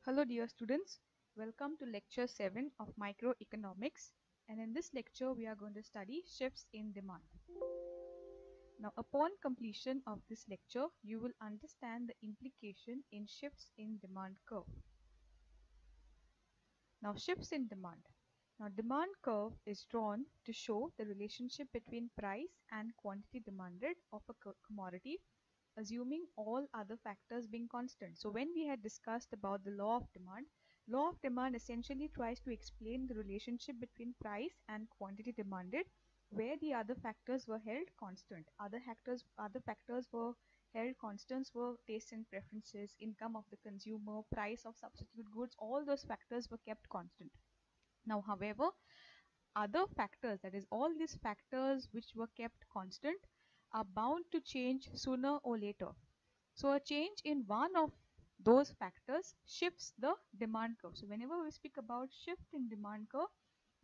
Hello dear students, welcome to lecture 7 of microeconomics, and in this lecture we are going to study shifts in demand. Now upon completion of this lecture you will understand the implication in shifts in demand curve. Now shifts in demand. Now demand curve is drawn to show the relationship between price and quantity demanded of a commodity, assuming all other factors being constant. So when we had discussed about the law of demand essentially tries to explain the relationship between price and quantity demanded, where the other factors were held constant. Other factors were held constants were tastes and preferences, income of the consumer, price of substitute goods, all those factors were kept constant. Now, however, other factors, that is all these factors which were kept constant, are bound to change sooner or later. So a change in one of those factors shifts the demand curve. So whenever we speak about shift in demand curve,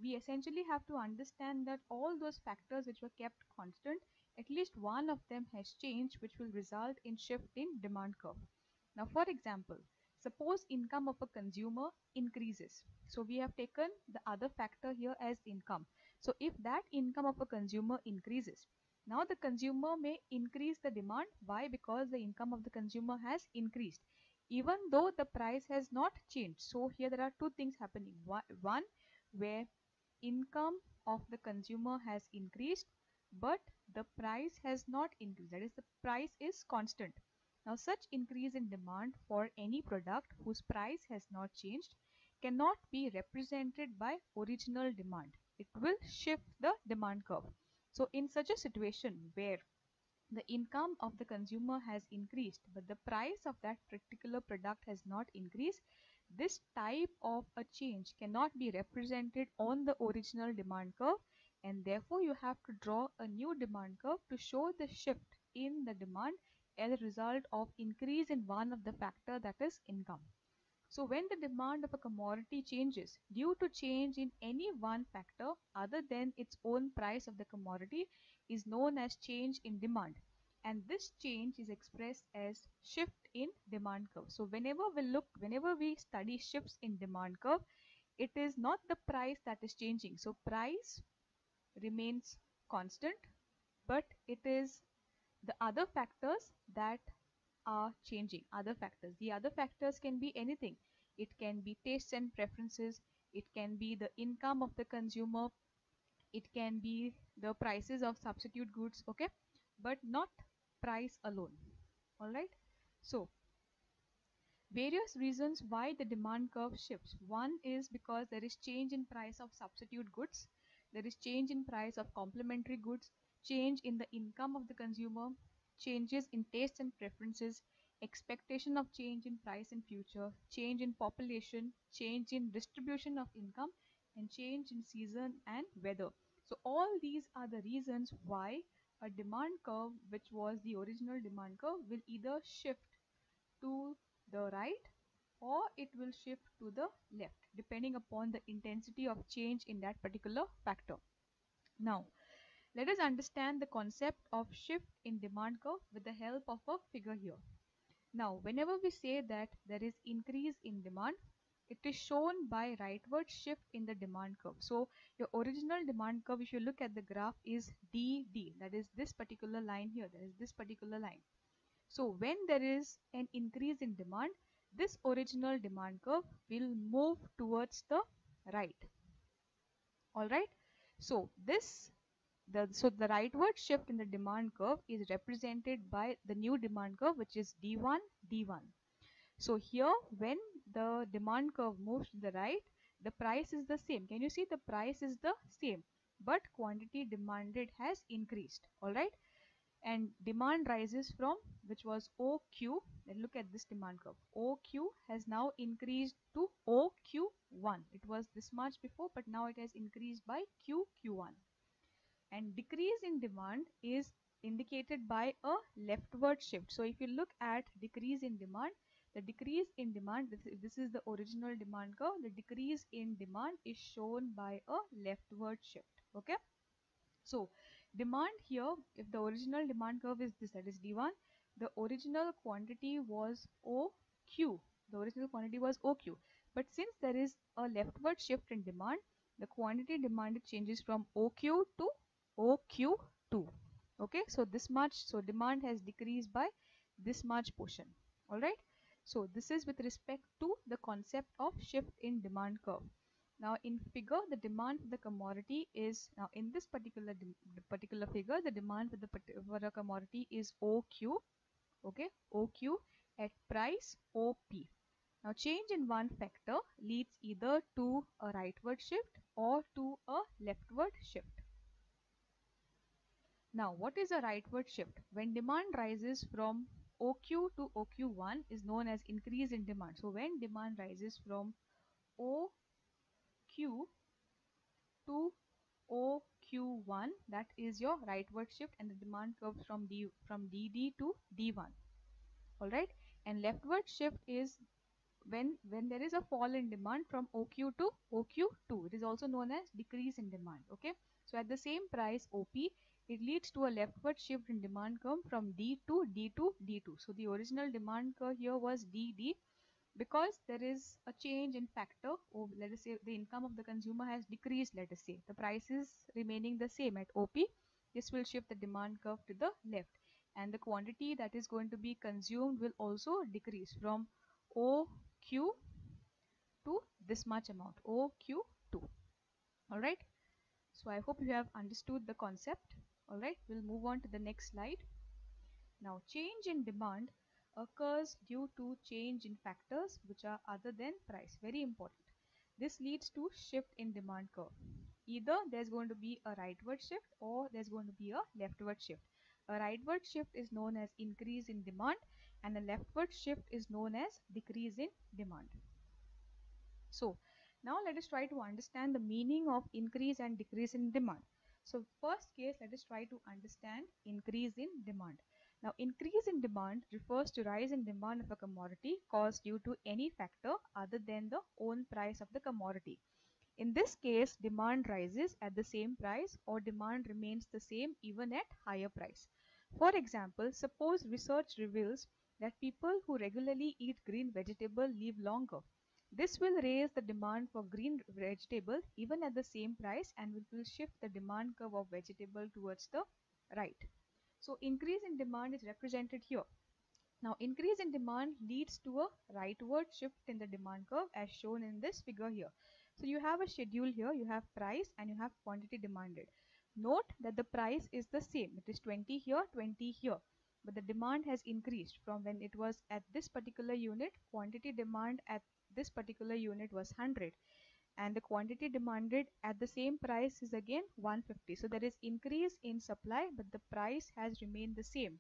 we essentially have to understand that all those factors which were kept constant, at least one of them has changed, which will result in shift in demand curve. Now for example, suppose income of a consumer increases. So we have taken the other factor here as income. So if that income of a consumer increases, now the consumer may increase the demand. Why? Because the income of the consumer has increased, even though the price has not changed. So here there are two things happening. One, where income of the consumer has increased, but the price has not increased. That is, the price is constant. Now such increase in demand for any product whose price has not changed cannot be represented by original demand. It will shift the demand curve. So in such a situation where the income of the consumer has increased but the price of that particular product has not increased, this type of a change cannot be represented on the original demand curve, and therefore you have to draw a new demand curve to show the shift in the demand as a result of increase in one of the factor, that is income. So when the demand of a commodity changes due to change in any one factor other than its own price of the commodity is known as change in demand, and this change is expressed as shift in demand curve. So whenever we study shifts in demand curve, it is not the price that is changing. So price remains constant, but it is the other factors that are changing. The other factors can be anything. It can be tastes and preferences, it can be the income of the consumer, it can be the prices of substitute goods, okay, but not price alone. All right, so various reasons why the demand curve shifts. One is because there is change in price of substitute goods, there is change in price of complementary goods, change in the income of the consumer, changes in tastes and preferences, expectation of change in price in future, change in population, change in distribution of income, and change in season and weather. So all these are the reasons why a demand curve, which was the original demand curve, will either shift to the right or it will shift to the left depending upon the intensity of change in that particular factor. Now let us understand the concept of shift in demand curve with the help of a figure here. Now whenever we say that there is increase in demand, it is shown by rightward shift in the demand curve. So your original demand curve, if you look at the graph, is DD, that is this particular line here, that is this particular line. So when there is an increase in demand, this original demand curve will move towards the right. All right. So the rightward shift in the demand curve is represented by the new demand curve, which is D1, D1. So here when the demand curve moves to the right, the price is the same. Can you see the price is the same, but quantity demanded has increased. All right. And demand rises from, which was OQ, then look at this demand curve, OQ has now increased to OQ1. It was this much before, but now it has increased by QQ1. And decrease in demand is indicated by a leftward shift. So if you look at decrease in demand, the decrease in demand, this is the original demand curve, the decrease in demand is shown by a leftward shift. Okay. So demand here, if the original demand curve is this, that is D1, the original quantity was OQ, The original quantity was OQ. But since there is a leftward shift in demand, the quantity demanded changes from OQ to OQ2. Okay, so this much, so demand has decreased by this much portion. All right. So this is with respect to the concept of shift in demand curve. Now in figure, the demand for the commodity is, now in this particular figure, the demand for a commodity is OQ, okay, OQ at price OP. Now change in one factor leads either to a rightward shift or to a leftward shift. Now what is a rightward shift? When demand rises from OQ to OQ1 is known as increase in demand. So when demand rises from OQ to OQ1, that is your rightward shift, and the demand curves from DD to D1. All right, and leftward shift is when there is a fall in demand from OQ to OQ2. It is also known as decrease in demand. Okay, so at the same price OP, it leads to a leftward shift in demand curve from D to D2 D2. So the original demand curve here was DD. Because there is a change in factor, or let us say the income of the consumer has decreased, let us say the price is remaining the same at OP, this will shift the demand curve to the left, and the quantity that is going to be consumed will also decrease from OQ to this much amount, OQ2. All right, so I hope you have understood the concept. All right, we'll move on to the next slide. Now, change in demand occurs due to change in factors which are other than price. Very important. This leads to shift in demand curve. Either there's going to be a rightward shift or there's going to be a leftward shift. A rightward shift is known as increase in demand, and a leftward shift is known as decrease in demand. So, now let us try to understand the meaning of increase and decrease in demand. So, first case, let us try to understand increase in demand. Now, increase in demand refers to rise in demand of a commodity caused due to any factor other than the own price of the commodity. In this case, demand rises at the same price or demand remains the same even at higher price. For example, suppose research reveals that people who regularly eat green vegetable live longer. This will raise the demand for green vegetable even at the same price, and will shift the demand curve of vegetable towards the right. So increase in demand is represented here. Now increase in demand leads to a rightward shift in the demand curve as shown in this figure here. So you have a schedule here, you have price and you have quantity demanded. Note that the price is the same, it is 20 here, 20 here, but the demand has increased from when it was at this particular unit. Quantity demand at this particular unit was 100, and the quantity demanded at the same price is again 150. So there is increase in supply, but the price has remained the same.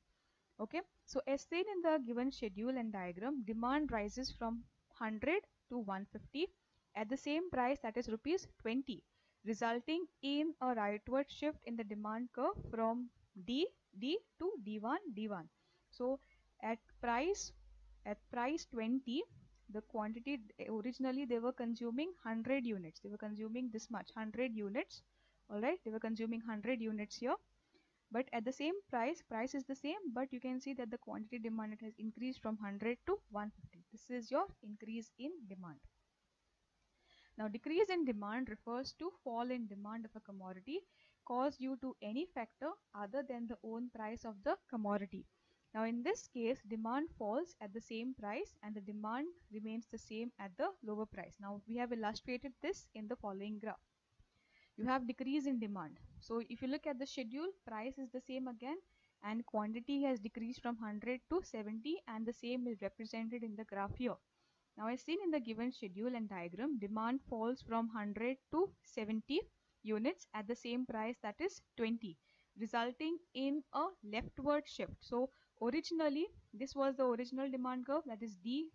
Okay, so as seen in the given schedule and diagram, demand rises from 100 to 150 at the same price, that is rupees 20, resulting in a rightward shift in the demand curve from D to D1 D1. So at price 20, the quantity, originally they were consuming 100 units, they were consuming this much 100 units. All right, they were consuming 100 units here, but at the same price is the same, but you can see that the quantity demanded has increased from 100 to 150. This is your increase in demand. Now decrease in demand refers to fall in demand of a commodity caused due to any factor other than the own price of the commodity. Now in this case, demand falls at the same price and the demand remains the same at the lower price. Now we have illustrated this in the following graph. You have decrease in demand. So if you look at the schedule, price is the same again and quantity has decreased from 100 to 70, and the same is represented in the graph here. Now as seen in the given schedule and diagram, demand falls from 100 to 70 units at the same price, that is 20, resulting in a leftward shift. So originally this was the original demand curve, that is D.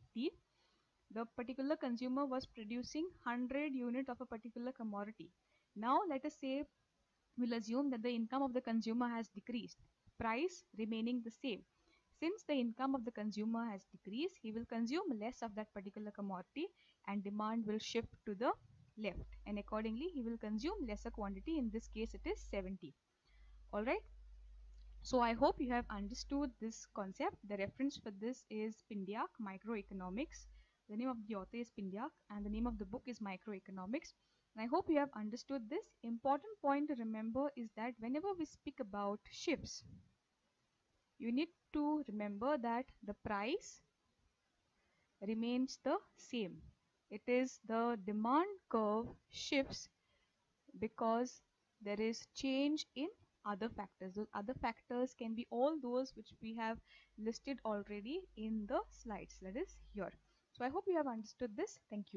The particular consumer was producing 100 units of a particular commodity. Now let us say, we'll assume that the income of the consumer has decreased, price remaining the same. Since the income of the consumer has decreased, he will consume less of that particular commodity and demand will shift to the left, and accordingly he will consume lesser quantity. In this case it is 70. All right, so I hope you have understood this concept. The reference for this is PINDIAC Microeconomics, The name of the author is Pindyak, and the name of the book is Microeconomics. And I hope you have understood this. Important point to remember is that whenever we speak about shifts, you need to remember that the price remains the same. It is the demand curve shifts because there is change in other factors. Those other factors can be all those which we have listed already in the slides, that is here. So I hope you have understood this. Thank you.